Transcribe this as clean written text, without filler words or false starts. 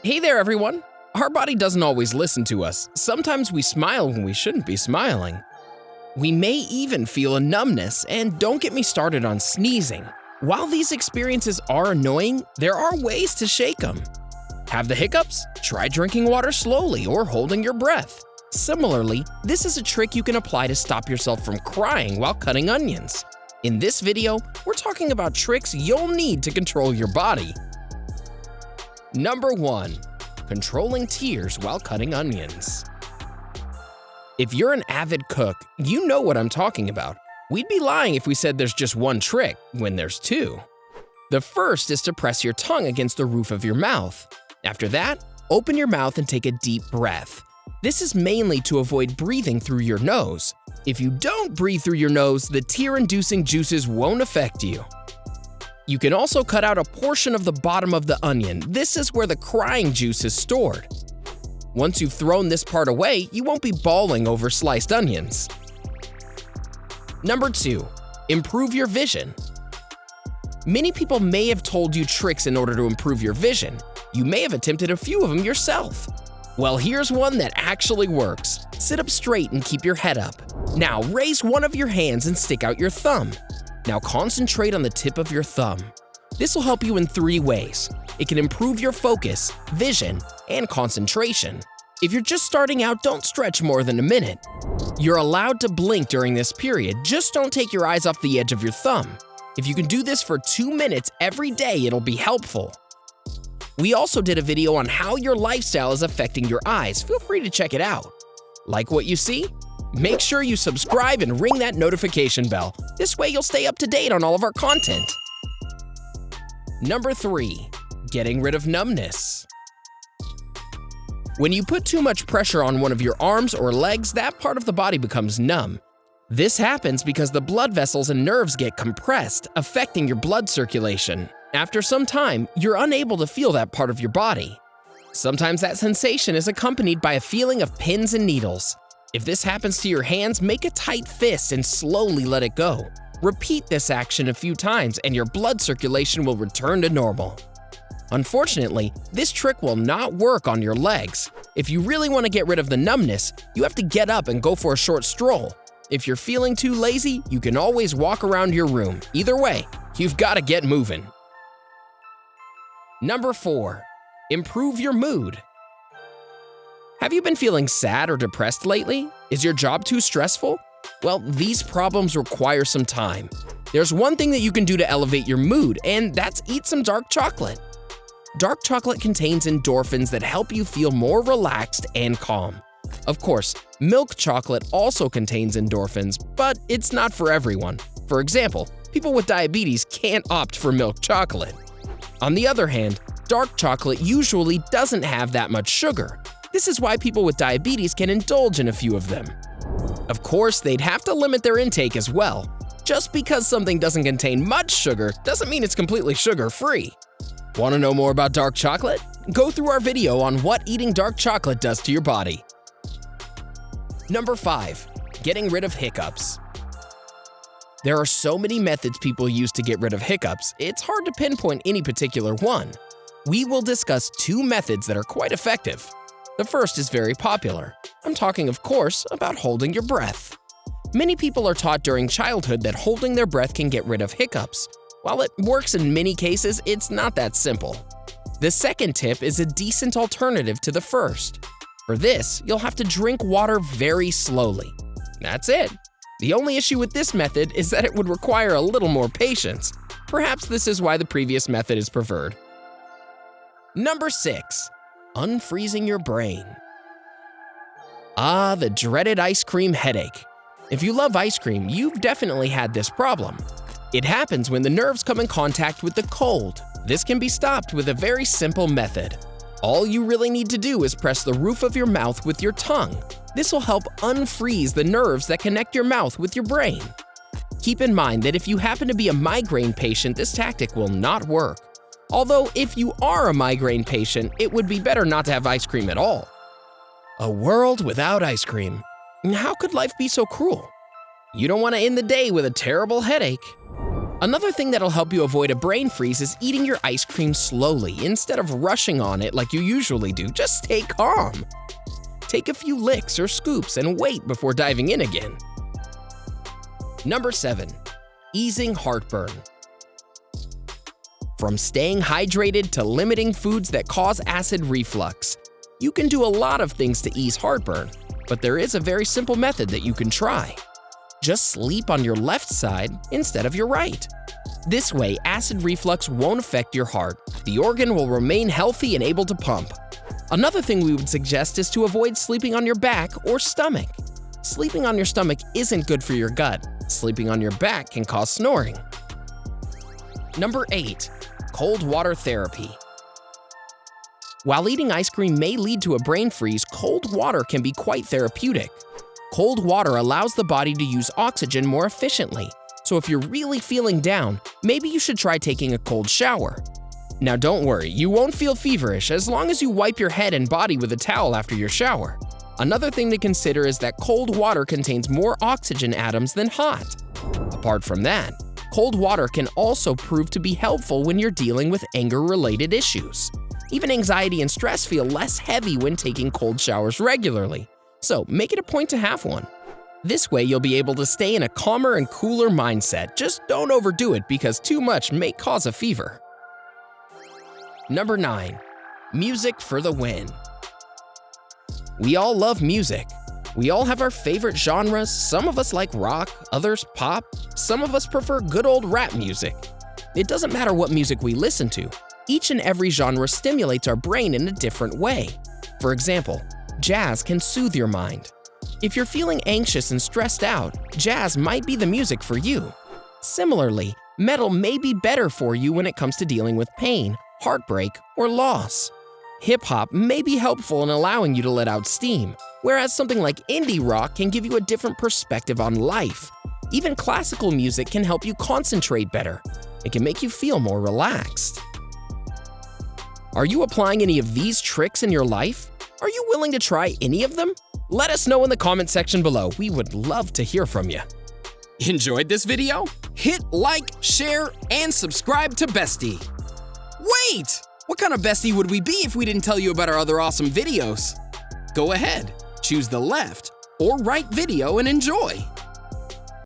Hey there, everyone! Our body doesn't always listen to us. Sometimes we smile when we shouldn't be smiling. We may even feel a numbness, and don't get me started on sneezing. While these experiences are annoying, there are ways to shake them. Have the hiccups? Try drinking water slowly or holding your breath. Similarly, this is a trick you can apply to stop yourself from crying while cutting onions. In this video, we're talking about tricks you'll need to control your body. Number 1. Controlling tears while cutting onions. If you're an avid cook, you know what I'm talking about. We'd be lying if we said there's just one trick when there's two. The first is to press your tongue against the roof of your mouth. After that, open your mouth and take a deep breath. This is mainly to avoid breathing through your nose. If you don't breathe through your nose, the tear-inducing juices won't affect you. You can also cut out a portion of the bottom of the onion. This is where the crying juice is stored. Once you've thrown this part away, you won't be bawling over sliced onions. Number 2. Improve your vision. Many people may have told you tricks in order to improve your vision. You may have attempted a few of them yourself. Well, here's one that actually works. Sit up straight and keep your head up. Now raise one of your hands and stick out your thumb. Now concentrate on the tip of your thumb. This will help you in 3 ways. It can improve your focus, vision, and concentration. If you're just starting out, don't stretch more than a minute. You're allowed to blink during this period, just don't take your eyes off the edge of your thumb. If you can do this for 2 minutes every day, it'll be helpful. We also did a video on how your lifestyle is affecting your eyes. Feel free to check it out. Like what you see? Make sure you subscribe and ring that notification bell. This way you'll stay up to date on all of our content. Number 3. Getting rid of numbness. When you put too much pressure on one of your arms or legs, that part of the body becomes numb. This happens because the blood vessels and nerves get compressed, affecting your blood circulation. After some time, you're unable to feel that part of your body. Sometimes that sensation is accompanied by a feeling of pins and needles. If this happens to your hands, make a tight fist and slowly let it go. Repeat this action a few times and your blood circulation will return to normal. Unfortunately, this trick will not work on your legs. If you really want to get rid of the numbness, you have to get up and go for a short stroll. If you're feeling too lazy, you can always walk around your room. Either way, you've got to get moving. Number 4. Improve your mood. Have you been feeling sad or depressed lately? Is your job too stressful? Well, these problems require some time. There's one thing that you can do to elevate your mood, and that's eat some dark chocolate. Dark chocolate contains endorphins that help you feel more relaxed and calm. Of course, milk chocolate also contains endorphins, but it's not for everyone. For example, people with diabetes can't opt for milk chocolate. On the other hand, dark chocolate usually doesn't have that much sugar. This is why people with diabetes can indulge in a few of them. Of course, they'd have to limit their intake as well. Just because something doesn't contain much sugar doesn't mean it's completely sugar-free. Want to know more about dark chocolate? Go through our video on what eating dark chocolate does to your body. Number 5. Getting rid of hiccups. There are so many methods people use to get rid of hiccups, it's hard to pinpoint any particular one. We will discuss 2 methods that are quite effective. The first is very popular. I'm talking, of course, about holding your breath. Many people are taught during childhood that holding their breath can get rid of hiccups. While it works in many cases, it's not that simple. The second tip is a decent alternative to the first. For this, you'll have to drink water very slowly. That's it. The only issue with this method is that it would require a little more patience. Perhaps this is why the previous method is preferred. Number 6. Unfreezing your brain. Ah, the dreaded ice cream headache. If you love ice cream, you've definitely had this problem. It happens when the nerves come in contact with the cold. This can be stopped with a very simple method. All you really need to do is press the roof of your mouth with your tongue. This will help unfreeze the nerves that connect your mouth with your brain. Keep in mind that if you happen to be a migraine patient, this tactic will not work. Although if you are a migraine patient, it would be better not to have ice cream at all. A world without ice cream. How could life be so cruel? You don't want to end the day with a terrible headache. Another thing that'll help you avoid a brain freeze is eating your ice cream slowly instead of rushing on it like you usually do. Just stay calm. Take a few licks or scoops and wait before diving in again. Number 7. Easing heartburn. From staying hydrated to limiting foods that cause acid reflux, you can do a lot of things to ease heartburn, but there is a very simple method that you can try. Just sleep on your left side instead of your right. This way, acid reflux won't affect your heart. The organ will remain healthy and able to pump. Another thing we would suggest is to avoid sleeping on your back or stomach. Sleeping on your stomach isn't good for your gut. Sleeping on your back can cause snoring. Number 8. Cold water therapy. While eating ice cream may lead to a brain freeze, cold water can be quite therapeutic. Cold water allows the body to use oxygen more efficiently, so if you're really feeling down, maybe you should try taking a cold shower. Now don't worry, you won't feel feverish as long as you wipe your head and body with a towel after your shower. Another thing to consider is that cold water contains more oxygen atoms than hot. Apart from that, cold water can also prove to be helpful when you're dealing with anger-related issues. Even anxiety and stress feel less heavy when taking cold showers regularly, so make it a point to have one. This way you'll be able to stay in a calmer and cooler mindset. Just don't overdo it because too much may cause a fever. Number 9. Music for the win. We all love music. We all have our favorite genres. Some of us like rock, others pop, some of us prefer good old rap music. It doesn't matter what music we listen to. Each and every genre stimulates our brain in a different way. For example, jazz can soothe your mind. If you're feeling anxious and stressed out, jazz might be the music for you. Similarly, metal may be better for you when it comes to dealing with pain, heartbreak, or loss. Hip-hop may be helpful in allowing you to let out steam, whereas something like indie rock can give you a different perspective on life. Even classical music can help you concentrate better. It can make you feel more relaxed. Are you applying any of these tricks in your life? Are you willing to try any of them? Let us know in the comment section below. We would love to hear from you. Enjoyed this video? Hit like, share, and subscribe to Bestie. Wait! What kind of bestie would we be if we didn't tell you about our other awesome videos? Go ahead, choose the left or right video and enjoy.